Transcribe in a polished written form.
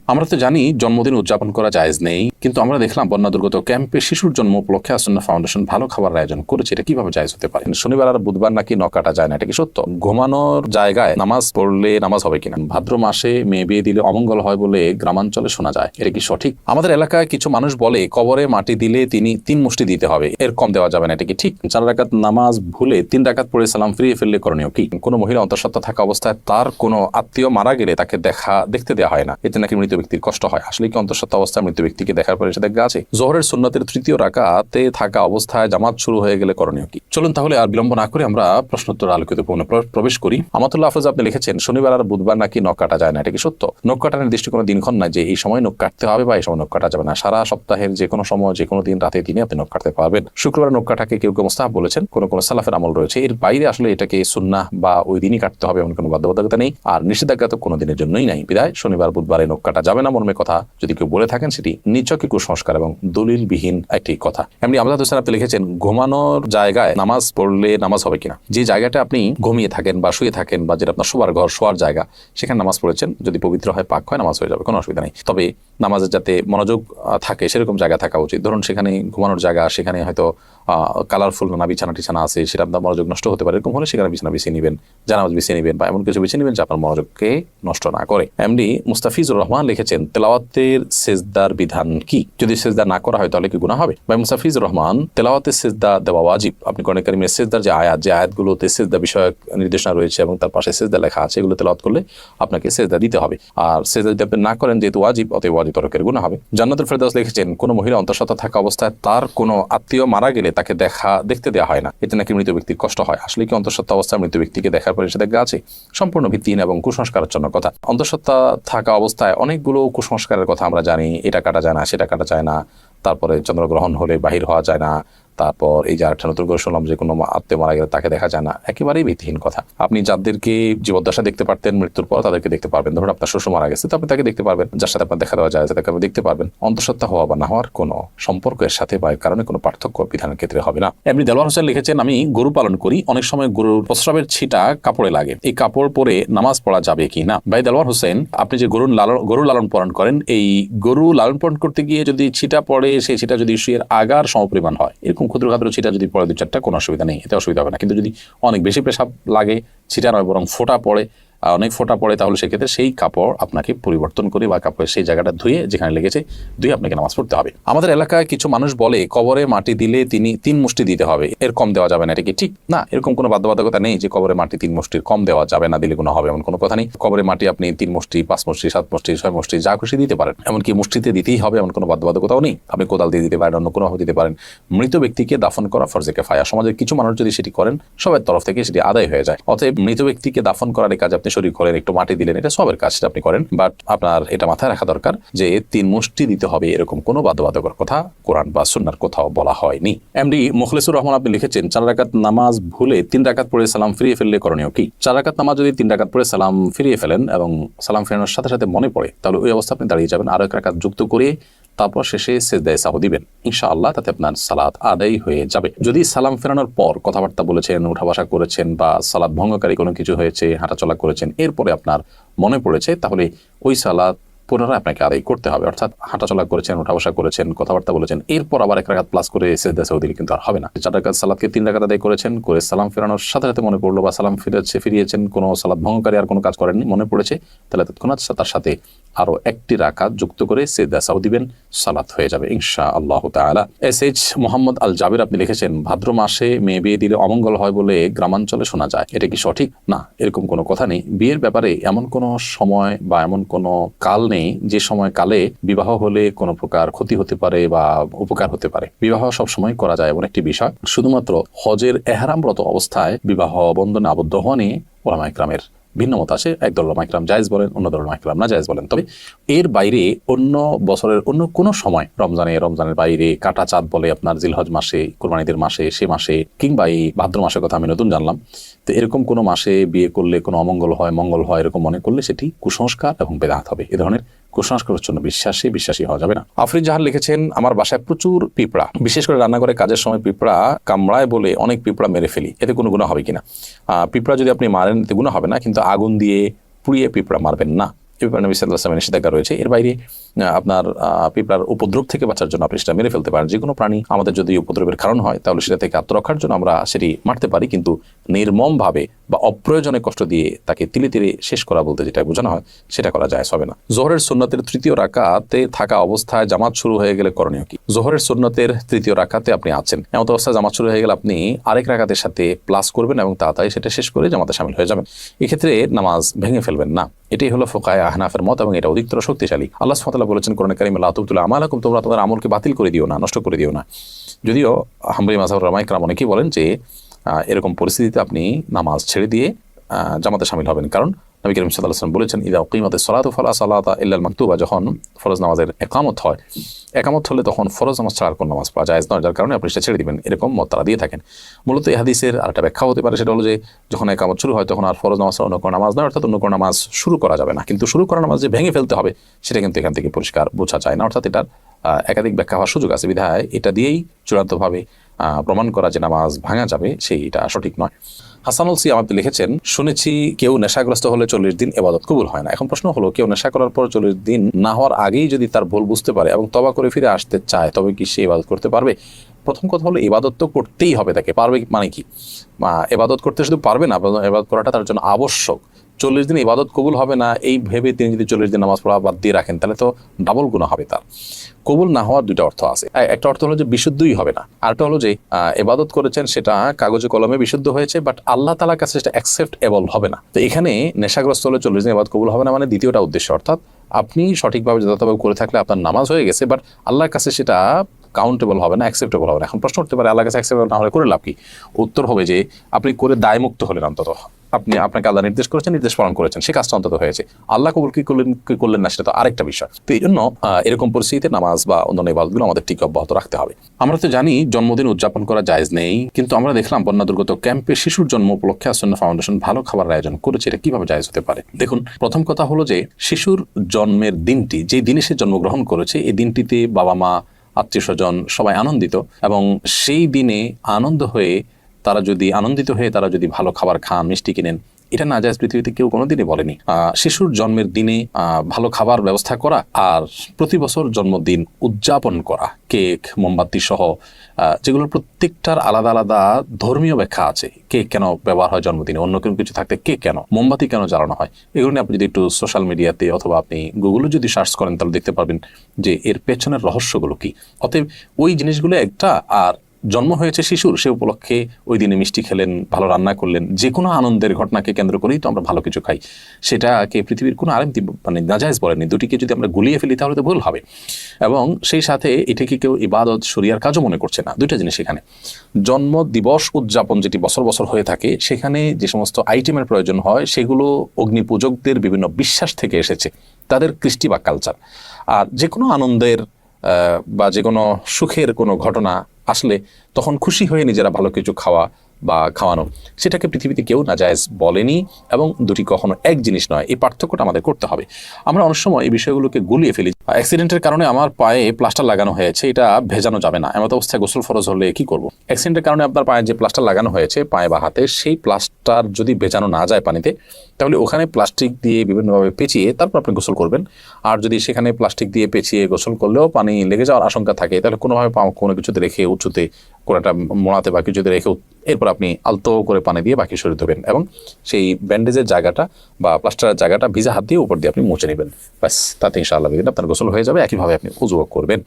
আমরা তো জানি জন্মদিন উদযাপন করা জায়েজ নেই, কিন্তু আমরা দেখলাম বন্যা দুর্গত ক্যাম্পে শিশুর জন্ম উপলক্ষে আসন্না ফাউন্ডেশন ভালো খাবার আয়োজন করেছে। এটা কিভাবে জায়েজ হতে পারে? শনিবার আর বুধবার নাকি নখ কাটা যায় না, এটা কি সত্য? ঘুমানোর জায়গায় নামাজ পড়লে নামাজ হবে কিনা? ভাদ্র মাসে মেয়ে বিয়ে দিলে অমঙ্গল হয় বলে গ্রামাঞ্চলে শোনা যায়, এটা কি সঠিক? আমাদের এলাকায় কিছু মানুষ বলে কবরে মাটি দিলে তিনি 3 মুষ্টি দিতে হবে, এর কম দেওয়া যাবে না, এটা কি ঠিক? 4 রাকাত নামাজ ভুলে 3 রাকাত পড়ে সালাম ফিরিয়ে ফেললে করণীয় কি? কোনো মহিলা অন্তঃসত্ত্বা থাকা অবস্থায় তার কোনো আত্মীয় মারা গেলে তাকে দেখতে দেওয়া হয় না, এতে নাকি মৃত ব্যক্তির কষ্ট হয়। আসলে কি অন্তঃসত্ত্বা অবস্থায় মৃত ব্যক্তিকে দেখার পরে সেটা আছে? জোহরের সুন্নতের 3য় রাকাতে থাকা অবস্থায় জামাত শুরু হয়ে গেলে করণীয় কি? চলুন তাহলে আর বিলম্ব না করে আমরা প্রশ্নোত্তর আলোকিত প্রবেশ করি। আমাতুল্লাহ হাফেজ আপনি লিখেছেন শনিবার আর বুধবার নাকি নখ কাটা যায় না, এটা কি সত্য? নখ কাটার নির্দিষ্ট কোনো দিনক্ষণ নাই যে এই সময় নখ কাটতে হবে বা এই সময় নখ কাটা যাবে না। সারা সপ্তাহের যে কোনো সময় যে কোনো দিন রাতে দিনে আপনি নখ কাটতে পারবেন। শুক্রবার নখ কাটাকে কেউ কেউ মুস্তাহাব বলেছেন, কোনো সালাফের আমল রয়েছে। এর বাইরে আসলে এটাকে সুন্নাহ বা ওই দিনই কাটতে হবে এমন কোনো বাধ্যবাধকতা নেই, আর নিষেধাজ্ঞা তো কোনো দিনের জন্যই নাই। বিদায় শনিবার বুধবারে নখ কাটা যাবে না মর্মে কথা যদি কেউ বলে থাকেন, সেটি নিছকই কুসংস্কার এবং দলিলবিহীন একটি কথা। এমনি আমজাদ হোসেন আপনি লিখেছেন ঘুমানোর জায়গায় নামাজ পড়লে নামাজ হবে কিনা? যে জায়গাটা আপনি ঘুমিয়ে থাকেন বা শুয়ে থাকেন বা যেটা আপনার শোবার ঘর, শোয়ার জায়গা, সেখানে নামাজ পড়েছেন, যদি পবিত্র হয়, পাক হয়, নামাজ হয়ে যাবে, কোনো অসুবিধা নেই। তবে নামাজের যাতে মনোযোগ থাকে সেরকম জায়গা থাকা উচিত। ধরুন সেখানে ঘুমানোর জায়গা, সেখানে হয়তো কালারফুল নানা বিছানা টিছানা আছে, সেটা আপনার মনোযোগ নষ্ট হতে পারে। এরকম হলে সেখানে বিছানা বিছিয়ে নেবেন, জানাজ বিছিয়ে নেবেন বা এমন কিছু বিছিয়ে নেবেন যে আপনার মনোযোগকে নষ্ট না করে। এমনি মুস্তাফিজুর রহমান লিখেছেন তেলাওয়াতের সেজদার বিধান কি? যদি সেজদা না করা হয় তাহলে কি গুনাহ হবে? ভাই মুস্তাফিজুর রহমান, তেলাওয়াতের সেজদা দেওয়া ওয়াজিব। আপনি কোরআন কারীমের সেজদার যে আয়াতগুলোতে সেজদা বিষয়ক নির্দেশনা রয়েছে এবং তার পাশে সেজদা লেখা আছে, এগুলো তেলাওয়াত করলে আপনাকে সেজদা দিতে হবে। আর সেজদা যদি আপনি না করেন, যেহেতু ওয়াজিব, অতএব ওয়াজিব তরকের গুনাহ হবে। জান্নাতুল ফেরদাউস লিখেছেন কোনো মহিলা অন্তঃসত্ত্বা থাকা অবস্থায় তার কোনো আত্মীয় মারা গেলে তাকে দেখতে দেওয়া হয় না, এতে নাকি মৃত ব্যক্তির কষ্ট হয়। আসলে কি অন্তঃসত্ত্বা অবস্থায় মৃত ব্যক্তিকে দেখার পরে নিষেধাজ্ঞা আছে? সম্পূর্ণ ভিত্তিহীন এবং কুসংস্কারাচ্ছন্ন কথা। অন্তঃসত্ত্বা থাকা অবস্থায় অনেকগুলো কুসংস্কারের কথা আমরা জানি। এটা কাটা যায় না, সেটা কাটা যায় না, তারপরে চন্দ্রগ্রহণ হলে বাহির হওয়া যায় না, তারপর এই যে আরেকটা নতুন করে শুনলাম যে কোনো আত্মীয় মারা গেলে তাকে দেখা যায় না। একেবারেই ভিত্তিহীন কথা। আপনি যাদেরকে জীবদ্দশা দেখতে পারতেন, মৃত্যুর পর তাদেরকে দেখতে পারবেন। ধরুন আপনার শ্বশুর মারা গেছে, তো আপনি তাকে দেখতে পারবেন, যার সাথে আপনার দেখা দেওয়া যায় তাকে আপনি দেখতে পারবেন। অন্তঃসত্ত্বা হওয়া বা না হওয়ার কোনো সম্পর্কের সাথে বা এর কারণে কোনো পার্থক্য বিধানের ক্ষেত্রে হবে না। এমনি দেলোয়ার হোসেন লিখেছেন আমি গরু পালন করি, অনেক সময় গরুর প্রস্রাবের ছিটা কাপড়ে লাগে, এই কাপড় পরে নামাজ পড়া যাবে কি না? ভাই দেলোয়ার হোসেন, আপনি যে গরু লালন পালন করেন, এই গরু লালন পালন করতে গিয়ে যদি ছিটা পড়ে, সেই ছিটা যদি শুয়ের আগার সমপরিমাণ হয়, এরকম ক্ষুদ্র ছিটা যদি পড়ে 2-4টা, কোনো অসুবিধা নেই, এতে অসুবিধা হবে না। কিন্তু যদি অনেক বেশি পেশাব লাগে, ছিটা নয় বরং ফোঁটা পড়ে, অনেক ফোঁটা পড়ে, তাহলে সেক্ষেত্রে সেই কাপড় আপনাকে পরিবর্তন করে বা কাপড়ের সেই জায়গাটা ধুয়ে, যেখানে লেগেছে ধুয়ে আপনাকে নামাজ পড়তে হবে। আমাদের এলাকায় কিছু মানুষ বলে কবরে মাটি দিলে তিনি 3 মুষ্টি দিতে হবে, এর কম দেওয়া যাবে না, এটা কি ঠিক? না, এরকম কোনো বাধ্যবাধকতা নেই যে কবরে মাটি 3 মুষ্টির কম দেওয়া যাবে না, দিলে কোনো হবে এমন কোনো কথা নেই। কবরে মাটি আপনি 3 মুষ্টি, 5 মুষ্টি, 7 মুষ্টি, 6 মুষ্টি, যা খুশি দিতে পারেন। এমনকি মুষ্টিতে দিতেই হবে এমন কোনো বাধ্যবাধকতাও নেই। আপনি কোদাল দিয়ে দিতে পারেন, অন্য কোনোভাবে দিতে পারেন। মৃত ব্যক্তিকে দাফন করা ফরজে কিফায়া। সমাজের কিছু মানুষ যদি সেটি করেন, সবার তরফ থেকে সেটি আদায় হয়ে যায়। অতএব মৃত ব্যক্তিকে দাফন করার এই কাজ আপনি শরীক করেন, একটু মাটি দিলেন, এটা সবের কাজ, সেটা আপনি করেন। বাট আপনার এটা মাথায় রাখা দরকার যে 3 মুষ্টি দিতে হবে এরকম কোনো বাধ্যবাধকতার কথা কোরআন বা সুন্নাহর কোথাও বলা হয়নি। এমডি মুখলেসুর রহমান আপনি লিখেছেন 4 রাকাত নামাজ ভুলে 3 রাকাত পড়ে সালাম ফিরিয়ে ফেললে করণীয় কি? 4 রাকাত নামাজ যদি 3 রাকাত পড়ে সালাম ফিরিয়ে ফেলেন এবং সালাম ফেরানোর সাথে সাথে মনে পড়ে, তাহলে ওই অবস্থা আপনি দাঁড়িয়ে যাবেন, আরো 1 রাকাত যুক্ত করে তারপর শেষে সেজদায়ে সাহু দিবেন। ইনশাআল্লাহ তাতে আপনার সালাত আদায় হয়ে যাবে। যদি সালাম ফেরানোর পর কথাবার্তা বলেছেন, উঠা বসা করেছেন বা সালাত ভঙ্গকারী কোনো কিছু হয়েছে, হাঁটাচলা করেছেন, এরপরে আপনার মনে পড়েছে, তাহলে ওই সালাত পুনরায় আপনাকে আদায় করতে হবে। অর্থাৎ হাঁটাচলা করেছেন, উঠা বসা করেছেন, কথাবার্তা বলেছেন, এরপর আবার 1 রাকাত প্লাস করে সেজদায়ে সাহু দিলে কিন্তু আর হবে না। 4 রাকাত সালাতকে 3 রাকাত আদায় করেছেন, করে সালাম ফেরানোর সাথে সাথে মনে পড়লো বা সালাম ফিরিয়েছেন, কোনো সালাত ভঙ্গকারী আর কোনো কাজ করেননি, মনে পড়েছে, তাহলে তৎক্ষণাৎ তার সাথে আরো 1টি রাকাত যুক্ত করে সেজদায়ে সাহু দিবেন, সালাত হয়ে যাবে ইনশাআল্লাহ তাআলা। এসএইচ মোহাম্মদ আল জাবির আপনি লিখেছেন ভাদ্র মাসে মেয়ে বিয়ে দিলে অমঙ্গল হয় বলে গ্রামাঞ্চলে শোনা যায়, এটা কি সঠিক? না, এরকম কোনো কথা নেই। বিয়ের ব্যাপারে এমন কোনো সময় বা এমন কোনো কাল নেই যে সময় কালে বিবাহ হলে কোনো প্রকার ক্ষতি হতে পারে বা উপকার হতে পারে। বিবাহ সবসময় করা যায় এমন একটি বিষয়। শুধুমাত্র হজের এহরামরত অবস্থায় বিবাহ বন্ধনে আবদ্ধ হওয়া নিয়ে উলামায়ে কেরামের ভিন্ন মত আছে। একদল উলামায়ে কেরাম জায়েজ বলেন, অন্য দল উলামায়ে কেরাম না জায়েজ বলেন। তবে এর বাইরে অন্য বছরের অন্য কোনো সময়, রমজানের বাইরে, কাটা চাঁদ বলে আপনার জিলহজ মাসে, কুরবানিদের মাসে, সে মাসে, কিংবা এই ভাদ্র মাসের কথা আমি নতুন জানলাম, তো এরকম কোনো মাসে বিয়ে করলে কোনো অমঙ্গল হয়, মঙ্গল হয়, এরকম মনে করলে সেটি কুসংস্কার এবং বেদাত হবে। এ ধরনের কুসংস্কারের জন্য বিশ্বাসী হওয়া যাবে না। আফরিন জাহান লিখেছেন আমার বাসায় প্রচুর পিঁপড়া, বিশেষ করে রান্নাঘরে কাজের সময় পিঁপড়া কামড়ায় বলে অনেক পিঁপড়া মেরে ফেলি, এতে কোনো গুনাহ হবে কিনা? পিঁপড়া যদি আপনি মারেন এতে গুনাহ হবে না, কিন্তু আগুন দিয়ে পুড়িয়ে পিঁপড়া মারবেন না। এ ব্যাপারে নবী সাল্লাল্লাহু আলাইহি ওয়াসাল্লামের নিষেধাজ্ঞা রয়েছে। এর বাইরে আপনার পিঁপড়ার উপদ্রব থেকে বাঁচার জন্য আপনি সেটা মেরে ফেলতে পারেন। যে কোনো প্রাণী আমাদের যদি উপদ্রবের কারণ হয় তাহলে সেটা থেকে আত্মরক্ষার জন্য আমরা সেটি মারতে পারি, কিন্তু নির্মমভাবে বা অপ্রয়োজনে কষ্ট দিয়ে তাকে তিলে তিলে শেষ করা বলতে যেটা বোঝানো হয় সেটা করা জায়েজ হবে না। জোহরের সুন্নতের তৃতীয় রাকাতে থাকা অবস্থায় জামাত শুরু হয়ে গেলে করণীয় কি? জোহরের সুন্নতের তৃতীয় রাকাতে আপনি আছেন, এমন অবস্থায় জামাত শুরু হয়ে গেলে আপনি আরেক রাকাতের সাথে প্লাস করবেন এবং তাড়াতাড়ি সেটা শেষ করে জামাতে শামিল হয়ে যাবেন। এক্ষেত্রে নামাজ ভেঙে ফেলবেন না। এটাই হলো ফুকায়ে আহনাফের মত এবং এটা অধিকতর শক্তিশালী। আল্লাহ সুবহানাহু ওয়া তাআলা বলেছেন কোরআনে কারিমে, লা তুবতিলু আমালাকুম, তোমরা তোমাদের আমলকে বাতিল করে দিও না, নষ্ট করে দিও না। যদিও হাম্বলি মাযহাবের উলামা ইকরাম অনেকেই বলেন যে এরকম পরিস্থিতিতে আপনি নামাজ ছেড়ে দিয়ে জামাতে শামিল হবেন, কারণ নবী করিম সাল্লাল্লাহু আলাইহি ওয়াসাল্লাম বলেছেন, ইযা উকিমাতিস সালাতু ফালা সালাতা ইল্লাল মাকতুবা, যখন ফরজ নামাজের একামত হয়, একামত হলে তখন ফরজ নামাজ ছাড়ার কোন নামাজ পড়া জায়েজ নয়, যার কারণে আপনি সেটা ছেড়ে দিবেন। এরকম মত তারা দিয়ে থাকেন। মূলত এই হাদিসের আরেকটা ব্যাখ্যা হতে পারে, সেটা হলো যে যখন একামত শুরু হয় তখন আর ফরজ নামাজ ছাড়া অন্য কোনো নামাজ নয়, অর্থাৎ অন্য কোনো নামাজ শুরু করা যাবে না। কিন্তু শুরু করা নামাজ যে ভেঙে ফেলতে হবে সেটা কিন্তু এখান থেকে পরিষ্কার বোঝা যায় না, অর্থাৎ এটার একাধিক ব্যাখ্যা হওয়ার সুযোগ আছে। বিধায় এটা দিয়েই চূড়ান্তভাবে প্রমাণ করা যে নামাজ ভাঙা যাবে সেইটা সঠিক নয়। হাসানুল সিয়াম আপনি লিখেছেন, শুনেছি কেউ নেশাগ্রস্ত হলে 40 দিন ইবাদত কবুল হয় না। এখন প্রশ্ন হলো, কেউ নেশা করার পর 40 দিন না হওয়ার আগেই যদি তার ভুল বুঝতে পারে এবং তওবা করে ফিরে আসতে চায়, তবে কি সে ইবাদত করতে পারবে? প্রথম কথা হলো, ইবাদত তো করতেই হবে তাকে। পারবে মানে কি? ইবাদত করতে শুধু পারবে না, ইবাদত করাটা তার জন্য আবশ্যক। 40 দিন ইবাদত কবুল হবে না এই ভেবে তিনি যদি 40 দিন নামাজ পড়া বাদ দিয়ে রাখেন তাহলে তো ডাবল গুনাহ হবে তার। কবুল না হওয়ার দুইটা অর্থ আছে। একটা অর্থ হলো যে বিশুদ্ধই হবে না, আরেকটা হলো যে ইবাদত করেছেন সেটা কাগজে কলমে বিশুদ্ধ হয়েছে, বাট আল্লাহ তাআলার কাছে সেটা অ্যাকসেপ্টেবল হবে না। তো এখানে নেশাগ্রস্ত হলে 40 দিন ইবাদত কবুল হবে না মানে দ্বিতীয়টা উদ্দেশ্য, অর্থাৎ আপনি সঠিকভাবে যথাযথভাবে করে থাকলে আপনার নামাজ হয়ে গেছে, বাট আল্লাহর কাছে সেটা কাউন্টেবল হবে না, অ্যাকসেপ্টেবল হবে না। এখন প্রশ্ন উঠতে পারে, আল্লাহর কাছে অ্যাকসেপ্টেবল না হলে করে লাভ কি? উত্তর হবে যে আপনি করে দায়মুক্ত হলেন, অন্তত আপনাকে আল্লাহ নির্দেশ করেছেন, নির্দেশ পালন করেছেন, সে কাজটা অন্তত হয়েছে। আল্লাহ কবুল কি করলেন না সেটা তো আরেকটা বিষয়। তো এই জন্য এরকম পরিস্থিতিতে নামাজ বা অন্যান্য ইবাদতগুলো আমাদের ঠিক অব্যাহত রাখতে হবে। আমরা তো জানি জন্মদিন উদযাপন করা জায়েজ নেই, কিন্তু আমরা দেখলাম বন্যা দুর্গত ক্যাম্পে শিশুর জন্ম উপলক্ষে আসন্না ফাউন্ডেশন ভালো খাবার আয়োজন করেছে। এটা কিভাবে জায়েজ হতে পারে? দেখুন, প্রথম কথা হলো যে শিশুর জন্মের দিনটি, যে দিনে সে জন্মগ্রহণ করেছে, এই দিনটিতে বাবা মা আত্মীয় স্বজন সবাই আনন্দিত, এবং সেই দিনে আনন্দিত হয়ে তারা যদি ভালো খাবার খান, মিষ্টি কিনেন, এটা না জায়েজ পৃথিবীতে কেউ কোনোদিনই বলেনি। শিশুর জন্মের দিনে ভালো খাবার ব্যবস্থা করা আর প্রতি বছর জন্মদিন উদযাপন করা, কেক, মোমবাতি সহ, যেগুলোর প্রত্যেকটার আলাদা আলাদা ধর্মীয় ব্যাখ্যা আছে। কেক কেন ব্যবহার হয় জন্মদিনে, অন্য কোনো কিছু থাকতে কেক কেন, মোমবাতি কেন জ্বালানো হয়, এগুলো নিয়ে আপনি যদি একটু সোশ্যাল মিডিয়াতে অথবা আপনি গুগলে যদি সার্চ করেন তাহলে দেখতে পারবেন যে এর পেছনের রহস্যগুলো কি। অতএব ওই জিনিসগুলো একটা, আর জন্ম হয়েছে শিশুর, সে উপলক্ষে ওই দিনে মিষ্টি খেলেন, ভালো রান্না করলেন, যে কোনো আনন্দের ঘটনাকে কেন্দ্র করেই তো আমরা ভালো কিছু খাই। সেটাকে পৃথিবীর কোনো আলেম মানে নাজায়েজ বলেনি। দুটিকে যদি আমরা গুলিয়ে ফেলি তাহলে তো ভুল হবে। এবং সেই সাথে এটাকে কেউ ইবাদত শরিয়ার কাজও মনে করছে না। দুইটা জিনিস এখানে। জন্ম দিবস উদযাপন যেটি বছর বছর হয়ে থাকে, সেখানে যে সমস্ত আইটেমের প্রয়োজন হয় সেগুলো অগ্নি পূজকদের বিভিন্ন বিশ্বাস থেকে এসেছে, তাদের কৃষ্টি বা কালচার। আর যে কোনো আনন্দের বা যে কোনো সুখের কোনো ঘটনা আসলে তখন খুশি হয়ে নিজেরা ভালো কিছু খাওয়া বা খাওয়ানো, সেটাকে পৃথিবীতে কেউ নাজায়েজ বলেনি, এবং দুটি কখনো এক জিনিস নয়। এই পার্থক্যটা আমাদের করতে হবে। আমরা অনেক সময় এই বিষয়গুলোকে গুলিয়ে ফেলি। অ্যাক্সিডেন্টের কারণে আমার পায়ে প্লাস্টার লাগানো হয়েছে, এটা ভেজানো যাবে না, এমন অবস্থায় গোসল ফরজ হলে কি করব? অ্যাক্সিডেন্টের কারণে আপনার পায়ে যে প্লাস্টার লাগানো হয়েছে পায়ে বা হাতে, সেই প্লাস্টার যদি ভেজানো না যায় পানিতে, তাহলে ওখানে প্লাস্টিক দিয়ে বিভিন্নভাবে পেঁচিয়ে তারপর আপনি গোসল করবেন। আর যদি সেখানে প্লাস্টিক দিয়ে পেঁচিয়ে গোসল করলেও পানি লেগে যাওয়ার আশঙ্কা থাকে, তাহলে কোনোভাবে কোনো কিছুতে রেখে উঁচুতে কোনো একটা মোড়াতে বা কিছুতে রেখে এরপর আপনি আলতো করে পানি দিয়ে বাকি শরীর ধোবেন, এবং সেই ব্যান্ডেজের জায়গাটা বা প্লাস্টারের জায়গাটা ভিজা হাত দিয়ে উপর দিয়ে আপনি মুছে নেবেন। ব্যাস, তাতে ইনশাআল্লাহ আপনার গোসল হয়ে যাবে। একইভাবে আপনি উযু করবেন।